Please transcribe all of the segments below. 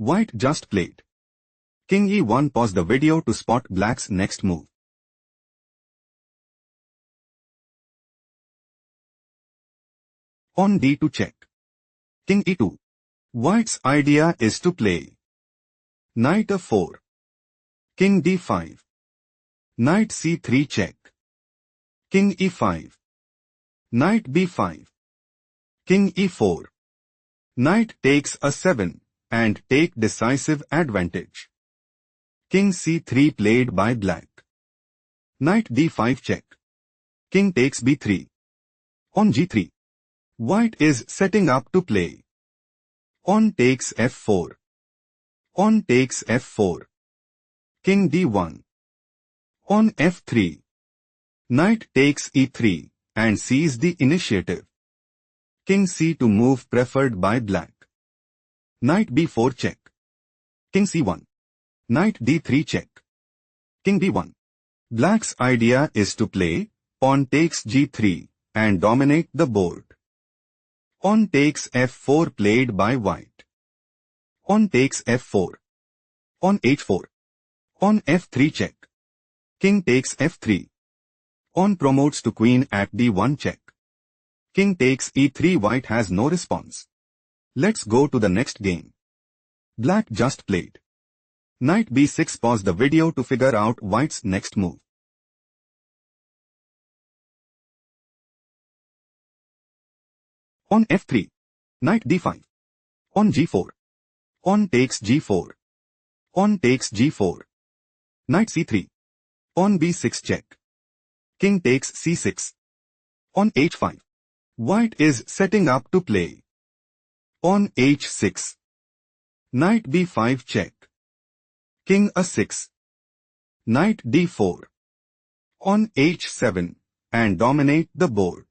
White just played. King e1. Pause the video to spot black's next move. On d2 check. King e2. White's idea is to play knight a4. King d5. Knight c3 check. King e5. Knight b5. King e4. Knight takes a7 and take decisive advantage. King c3 played by black. Knight d5 check. King takes b3. On g3. White is setting up to play. On takes f4. On takes f4. King d1. On f3. Knight takes e3 and sees the initiative. King c2 move preferred by black. Knight b4 check. King c1. Knight d3 check. King b1. Black's idea is to play pawn takes g3 and dominate the board. On takes f4 played by white. On takes f4. On h4. On f3 check. King takes f3. On promotes to queen at d1 check. King takes e3. White has no response. Let's go to the next game. Black just played. Knight b6. Pause the video to figure out white's next move. On f3. Knight d5. On g4. On takes g4. On takes g4. Knight c3. On b6 check. King takes c6. On h5. White is setting up to play. On h6. Knight b5 check. King a6. Knight d4. On h7 and dominate the board.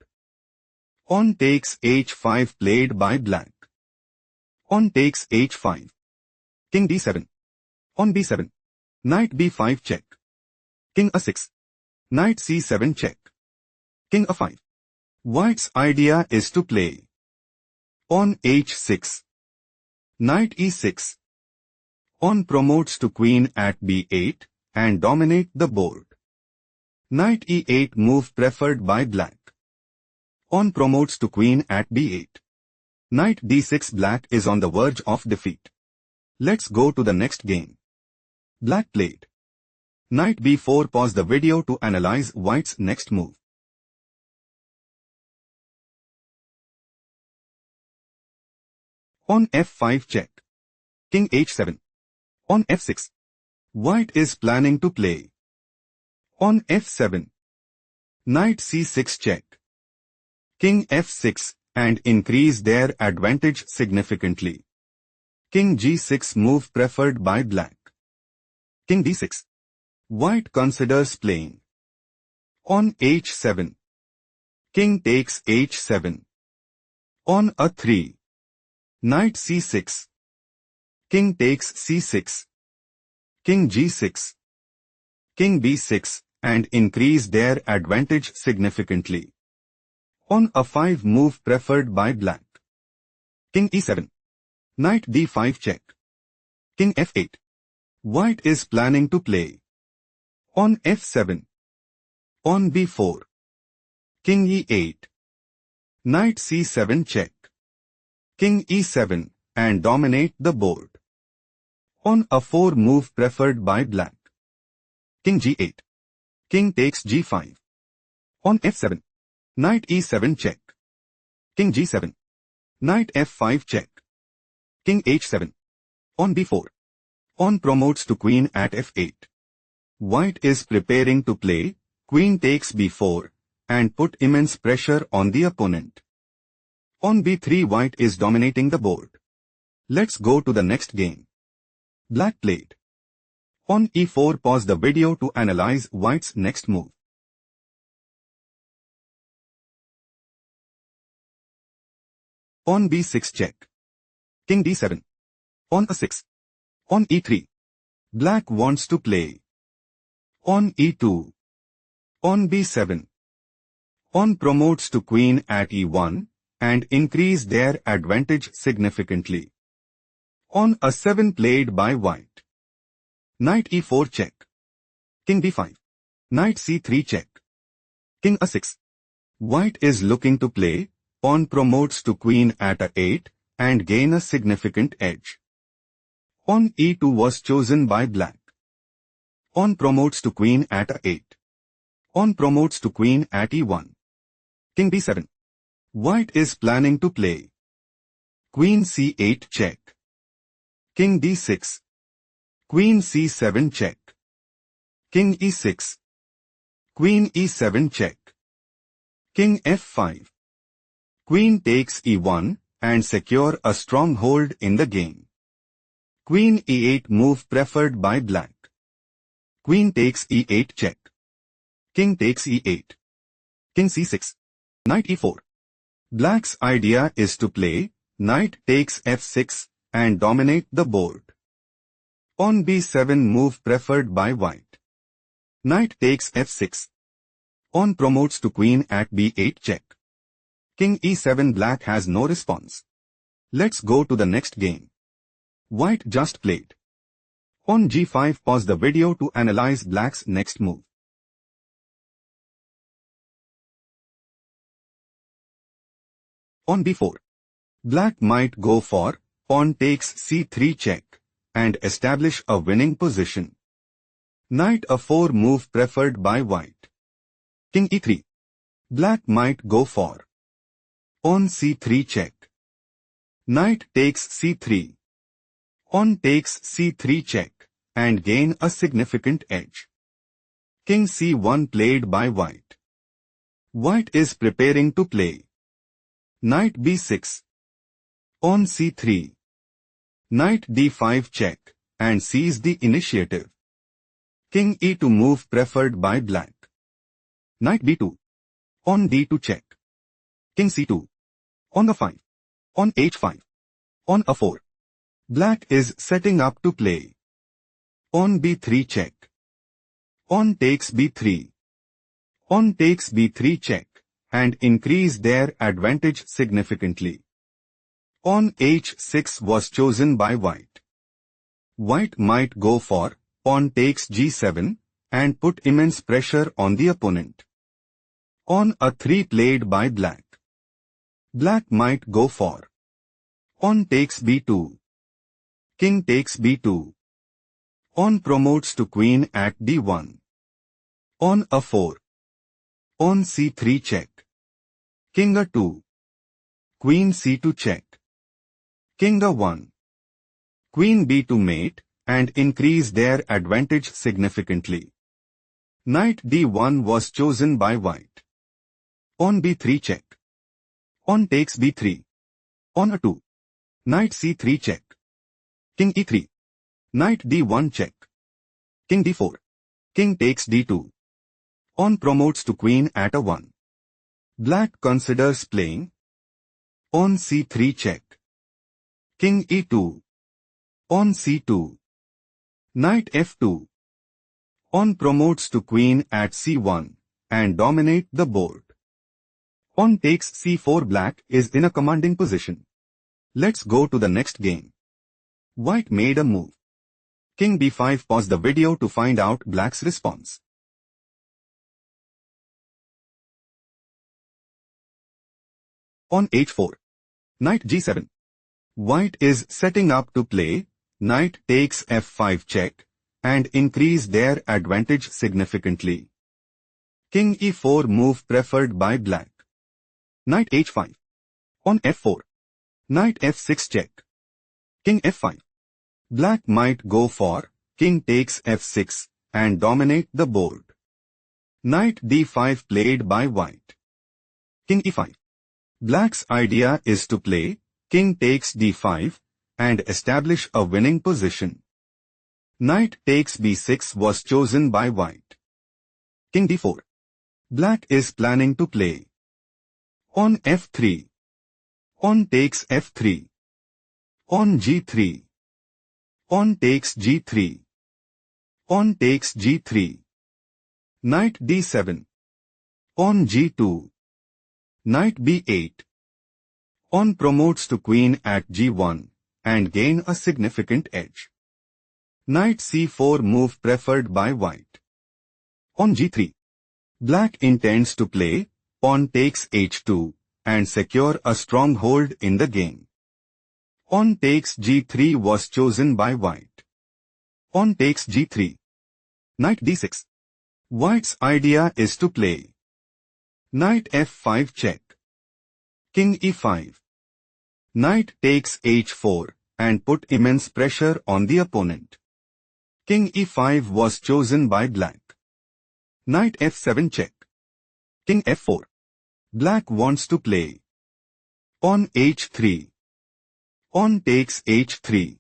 On takes h5 played by black. On takes h5. King d7. On b7. Knight b5 check. King a6. Knight c7 check. King a5. White's idea is to play. On h6. Knight e6. On promotes to queen at b8 and dominate the board. Knight e8 move preferred by black. On promotes to queen at b8. Knight d6. Black is on the verge of defeat. Let's go to the next game. Black played. Knight b4. Pause the video to analyze white's next move. On f5 check. King h7. On f6. White is planning to play. On f7. Knight c6 check. King f6 and increase their advantage significantly. King g6 move preferred by black. King d6. White considers playing. On h7. King takes h7. On a3. Knight c6. King takes c6. King g6. King b6 and increase their advantage significantly. On a5 move preferred by black. King e7. Knight d5 check. King f8. White is planning to play. On f7. On b4. King e8. Knight c7 check. King e7 and dominate the board. On a4 move preferred by black. King g8. King takes g5. On f7. Knight e7 check. King g7. Knight f5 check. King h7. On b4. On promotes to queen at f8. White is preparing to play queen takes b4 and put immense pressure on the opponent. On b3 white is dominating the board. Let's go to the next game. Black played. On e4 pause the video to analyze white's next move. On b6 check. King d7. On a6. On e3. Black wants to play. On e2. On b7. On promotes to queen at e1 and increase their advantage significantly. On a7 played by white. Knight e4 check. King b5. Knight c3 check. King a6. White is looking to play. Pawn promotes to queen at a8 and gain a significant edge. Pawn e2 was chosen by black. Pawn promotes to queen at a8. Pawn promotes to queen at e1. King b7. White is planning to play. Queen c8 check. King d6. Queen c7 check. King e6. Queen e7 check. King f5. Queen takes e1 and secure a stronghold in the game. Queen e8 move preferred by black. Queen takes e8 check. King takes e8. King c6. Knight e4. Black's idea is to play knight takes f6 and dominate the board. Pawn b7 move preferred by white. Knight takes f6. Pawn promotes to queen at b8 check. King e7. Black has no response. Let's go to the next game. White just played. On g5. Pause the video to analyze black's next move. On b4. Black might go for pawn takes c3 check and establish a winning position. Knight a4 move preferred by white. King e3. Black might go for pawn c3 check. Knight takes c3. Pawn takes c3 check and gain a significant edge. King c1 played by white. White is preparing to play. Knight b6. Pawn c3. Knight d5 check and seize the initiative. King e2 move preferred by black. Knight b2. Pawn d2 check. King c2. On a5. On h5. On a4. Black is setting up to play. Pawn b3 check. Pawn takes b3. Pawn takes b3 check and increase their advantage significantly. Pawn h6 was chosen by white. White might go for pawn takes g7 and put immense pressure on the opponent. Pawn a3 played by black. Black might go for pawn takes b2. King takes b2. Pawn promotes to queen at d1. Pawn a4. Pawn c3 check. King a2. Queen c2 check. King a1. Queen b2 mate and increase their advantage significantly. Knight d1 was chosen by white. Pawn b3 check. Pawn takes b3. Pawn a2. Knight c3 check. King e3. Knight d1 check. King d4. King takes d2. Pawn promotes to queen at a1. Black considers playing. Pawn c3 check. King e2. Pawn c2. Knight f2. Pawn promotes to queen at c1 and dominate the board. Pawn takes c4. Black is in a commanding position. Let's go to the next game. White made a move. King b5. Pause the video to find out black's response. On h4. Knight g7. White is setting up to play knight takes f5 check and increase their advantage significantly. King e4 move preferred by black. Knight h5. On f4. Knight f6 check. King f5. Black might go for king takes f6 and dominate the board. Knight d5 played by white. King e5. Black's idea is to play king takes d5 and establish a winning position. Knight takes b6 was chosen by white. King d4. Black is planning to play. On f3. Pawn takes f3. Pawn g3. Pawn takes g3. Pawn takes g3. Knight d7. Pawn g2. Knight b8. Pawn promotes to queen at g1 and gain a significant edge. Knight c4 move preferred by white. On g3, black intends to play pawn takes h2 and secure a strong hold in the game. Pawn takes g3 was chosen by white. Pawn takes g3. Knight d6. White's idea is to play knight f5 check. King e5. Knight takes h4 and put immense pressure on the opponent. King e5 was chosen by black. Knight f7 check. King f4. Black wants to play pawn h3. Pawn takes h3.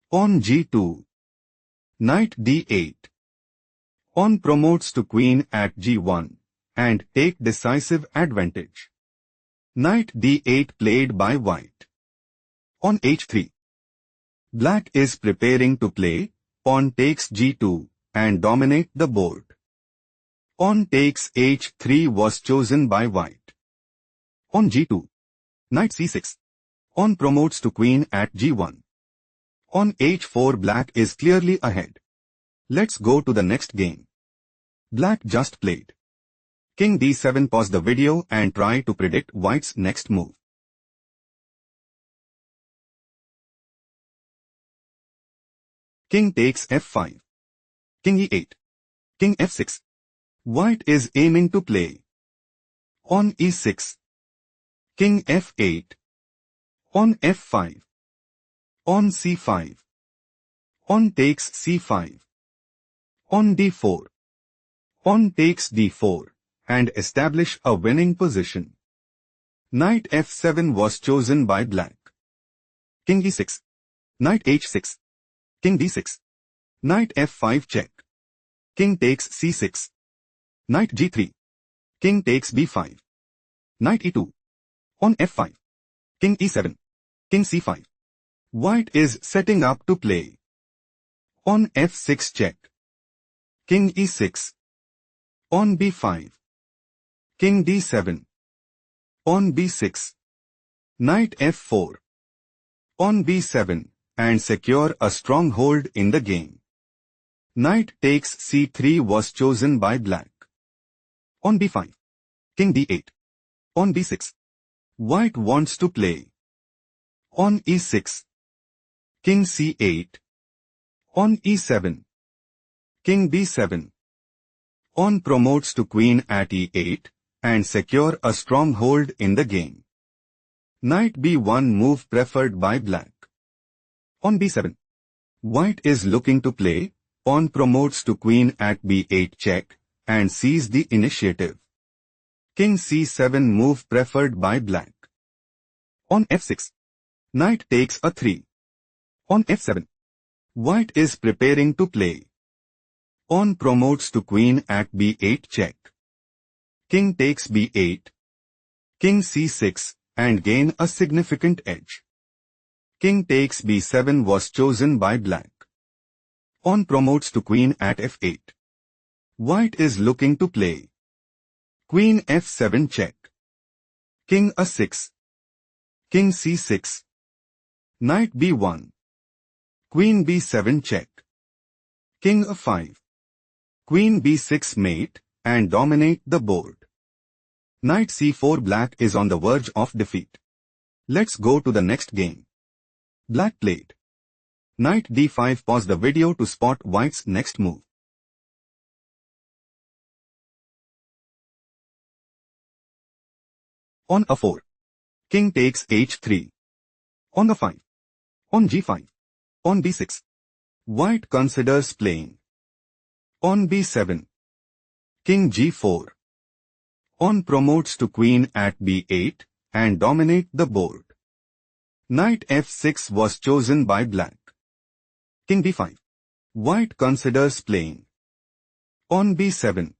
Pawn g2. Knight d8. Pawn promotes to queen at g1 and take decisive advantage. Knight d8 played by white. On h3. Black is preparing to play pawn takes g2 and dominate the board. Pawn takes h3 was chosen by white. On g2. Knight c6. Pawn promotes to queen at g1. On h4 black is clearly ahead. Let's go to the next game. Black just played King d7. Pause the video and try to predict white's next move. King takes f5. King e8. King f6. White is aiming to play pawn e6. King f8. Pawn f5. Pawn c5. Pawn takes c5. Pawn d4. Pawn takes d4 and establish a winning position. Knight f7 was chosen by black. King e6. Knight h6. King d6. Knight f5 check. King takes c6. Knight g3. King takes b5. Knight e2. Pawn f5. King e7. King c5. White is setting up to play pawn f6 check. King e6. Pawn b5. King d7. Pawn b6. Knight f4. Pawn b7 and secure a strong hold in the game. Knight takes c3 was chosen by black. Pawn b5. King d8. Pawn b6. White wants to play pawn e6. King c8. Pawn e7. King b7. Pawn promotes to queen at e8 and secure a strong hold in the game. Knight b1 move preferred by black. On b7. White is looking to play pawn promotes to queen at b8 check and seize the initiative. King c7 move preferred by black. On f6. Knight takes a 3. On f7. White is preparing to play pawn promotes to queen at b8 check. King takes b8. King c6 and gain a significant edge. King takes b7 was chosen by black. Pawn promotes to queen at f8. White is looking to play queen f7 check. King a6. King c6. Knight b1. Queen b7 check. King a5. Queen b6 mate and dominate the board. Knight c4. Black is on the verge of defeat. Let's go to the next game. Black played Knight d5. Pause the video to spot white's next move. On a4. King takes h3. On a5. On g5. On b6. White considers playing on b7. King g4. Pawn promotes to queen at b8 and dominate the board. Knight f6 was chosen by black. King b5. White considers playing on b7.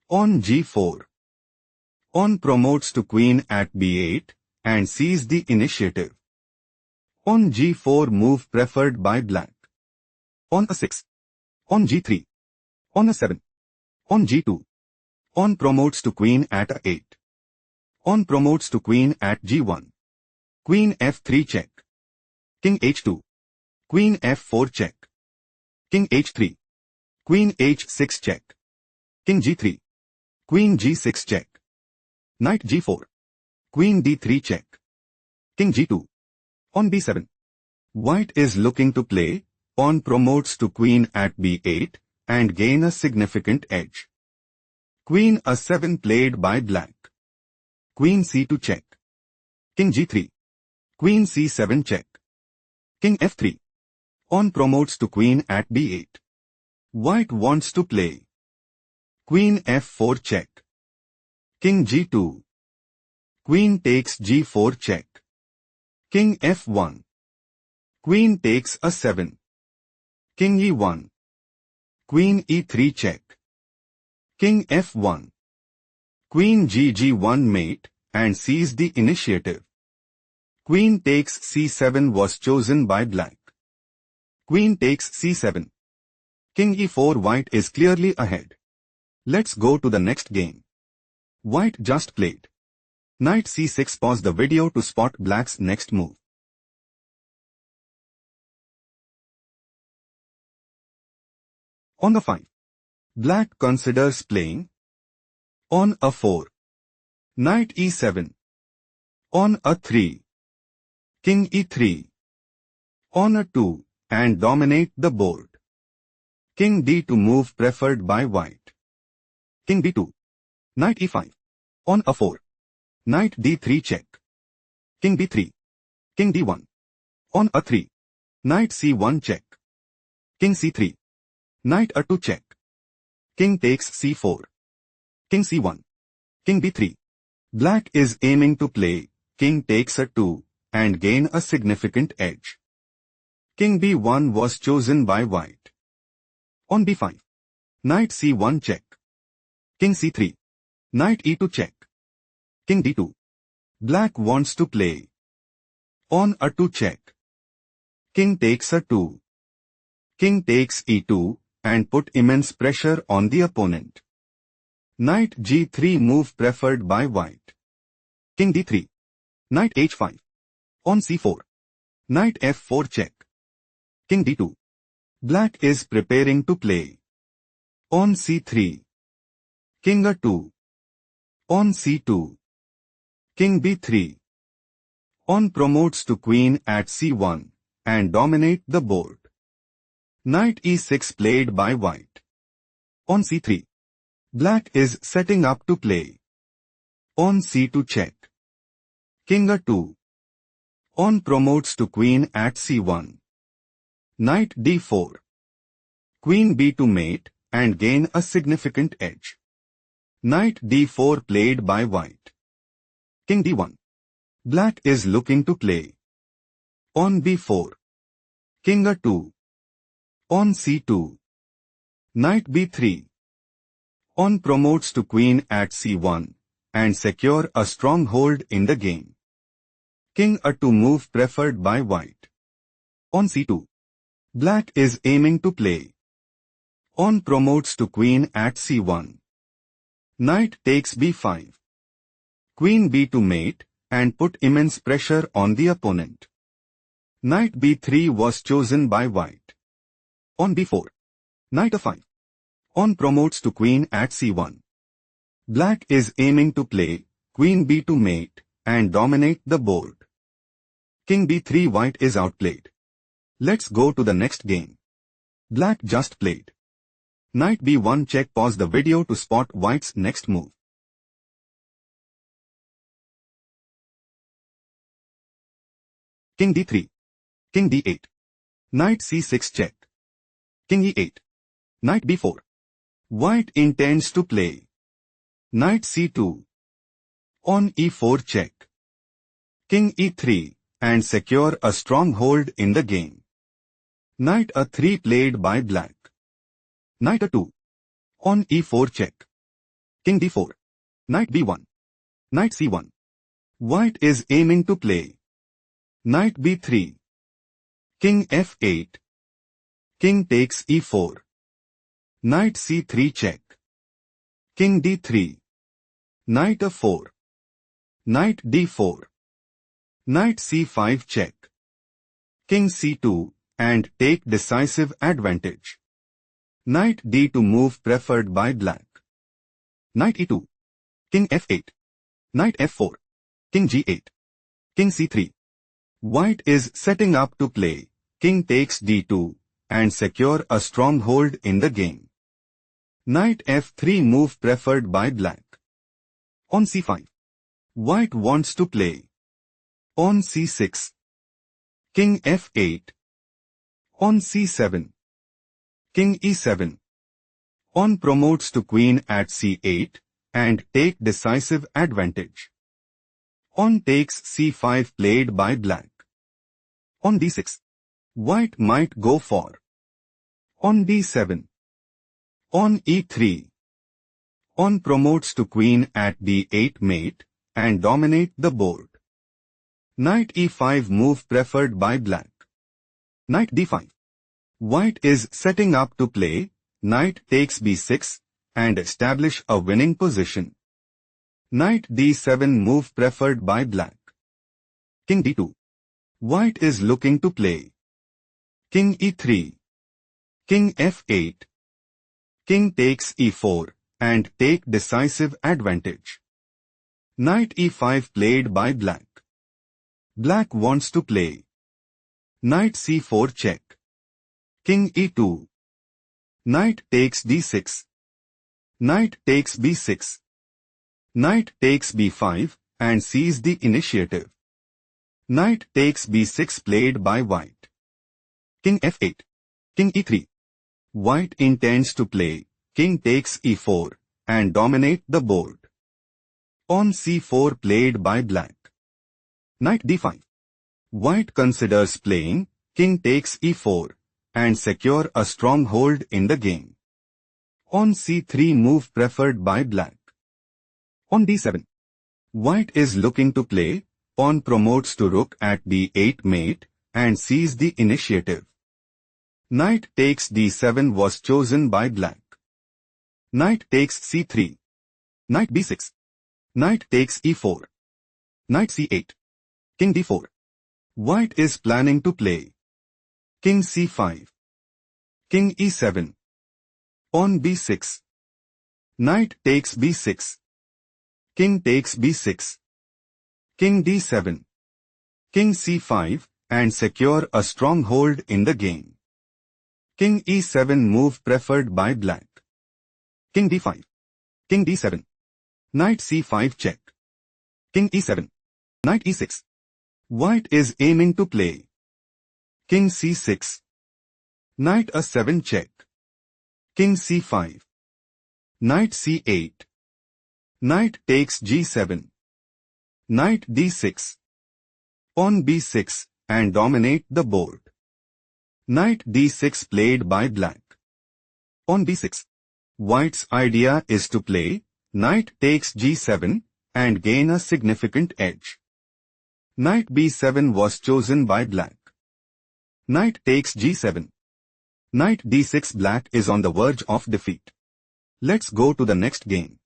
On g4. Pawn promotes to queen at b8 and seize the initiative. On g4 move preferred by black. On a6. On g3. On a7. On g2. Pawn promotes to queen at a8. Pawn promotes to queen at g1. Queen f3 check. King h2. Queen f4 check. King h3. Queen h6 check. King g3. Queen g6 check. Knight g4. Queen d3 check. King g2. On b7. White is looking to play. Pawn promotes to queen at b8 and gain a significant edge. Queen a7 played by black. Queen c2 check. King g3. Queen c7 check. King f3. Pawn promotes to queen at b8. White wants to play. Queen f4 check. King g2. Queen takes g4 check. King f1. Queen takes a7. King e1. Queen e3 check. King f1. Queen g1 mate and seize the initiative. Queen takes c7 was chosen by black. Queen takes c7. King e4. White is clearly ahead. Let's go to the next game. White just played. Knight c6. Pause the video to spot black's next move. On the 5. Black considers playing. On a4. Knight e7. On a3. King e3. On a2 and dominate the board. King d2 move preferred by white. King b2. Knight e5. On a4. Knight d3 check. King b3. King d1. On a3. Knight c1 check. King c3. Knight a2 check. King takes c4. King c1. King b3. Black is aiming to play. King takes a2 and gain a significant edge. King b1 was chosen by white. On b5. Knight c1 check. King c3. Knight e2 check. King d2. Black wants to play. On a2 check. King takes a2. King takes e2 and put immense pressure on the opponent. Knight g3 move preferred by white. King d3. Knight h5. On c4. Knight f4 check. King d2. Black is preparing to play. On c3. King a2. On c2. King b3. Pawn promotes to queen at c1 and dominate the board. Knight e6 played by white. On c3. Black is setting up to play. On c2 check. King a2. Pawn promotes to queen at c1. Knight d4. Queen b2 mate and gain a significant edge. Knight d4 played by white. King d1. Black is looking to play. On b4. King a2. On c2. Knight b3. Pawn promotes to queen at c1 and secure a stronghold in the game. King a2 move preferred by white. On c2. Black is aiming to play. Pawn promotes to queen at c1. Knight takes b5. Queen b2 mate and put immense pressure on the opponent. Knight b3 was chosen by white. On b4. Knight a5. Pawn promotes to queen at c1. Black is aiming to play. Queen b2 mate and dominate the board. King b3. White is outplayed. Let's go to the next game. Black just played. Knight b1 check. Pause the video to spot white's next move. King d3. King d8. Knight c6 check. King e8. Knight b4. White intends to play. Knight c2. On e4 check. King e3 and secure a stronghold in the game. Knight a3 played by black. Knight a2. On e4 check. King d4. Knight b1. Knight c1. White is aiming to play. Knight b3. King f8. King takes e4. Knight c3 check. King d3. Knight a4. Knight d4. Knight c5 check. king c2 and take decisive advantage. Knight d2 move preferred by black. Knight e2, king f8, knight f4, king g8, king c3. White is setting up to play king takes d2 and secure a stronghold in the game. Knight f3 move preferred by black. On c5, white wants to play. On c6, king f8. On c7, king e7. On promotes to queen at c8 and take decisive advantage. On takes c5 played by black. On d6, white might go for. On d7. On e3. On promotes to queen at d8 mate and dominate the board. Knight e5 move preferred by black. Knight d5. White is setting up to play knight takes b6 and establish a winning position. Knight d7 move preferred by black. King d2. White is looking to play. King e3. King f8. King takes e4 and take decisive advantage. Knight e5 played by black. Black wants to play. Knight c4 check. King e2. Knight takes d6. Knight takes b6. Knight takes b5 and seizes the initiative. Knight takes b6 played by white. King f8. King e3. White intends to play king takes e4 and dominate the board. On c4 played by black. Knight d5. White considers playing king takes e4 and secure a stronghold in the game. On c3 move preferred by black. On d7. White is looking to play pawn promotes to rook at d8 mate and seize the initiative. Knight takes d7 was chosen by black. Knight takes c3. Knight b6. Knight takes e4. Knight c8. King d4. White is planning to play. King c5. King e7. On b6. Knight takes b6. King takes b6. King d7. King c5 and secure a stronghold in the game. King e7 move preferred by black. King d5. King d7. Knight c5 check. King e7. Knight e6. White is aiming to play. King c6. Knight a7 check. King c5. Knight c8. Knight takes g7. Knight d6. Pawn b6 and dominate the board. Knight d6 played by black. On b6. White's idea is to play knight takes g7 and gain a significant edge. Knight b7 was chosen by black. Knight takes g7. Knight d6. Black is on the verge of defeat. Let's go to the next game.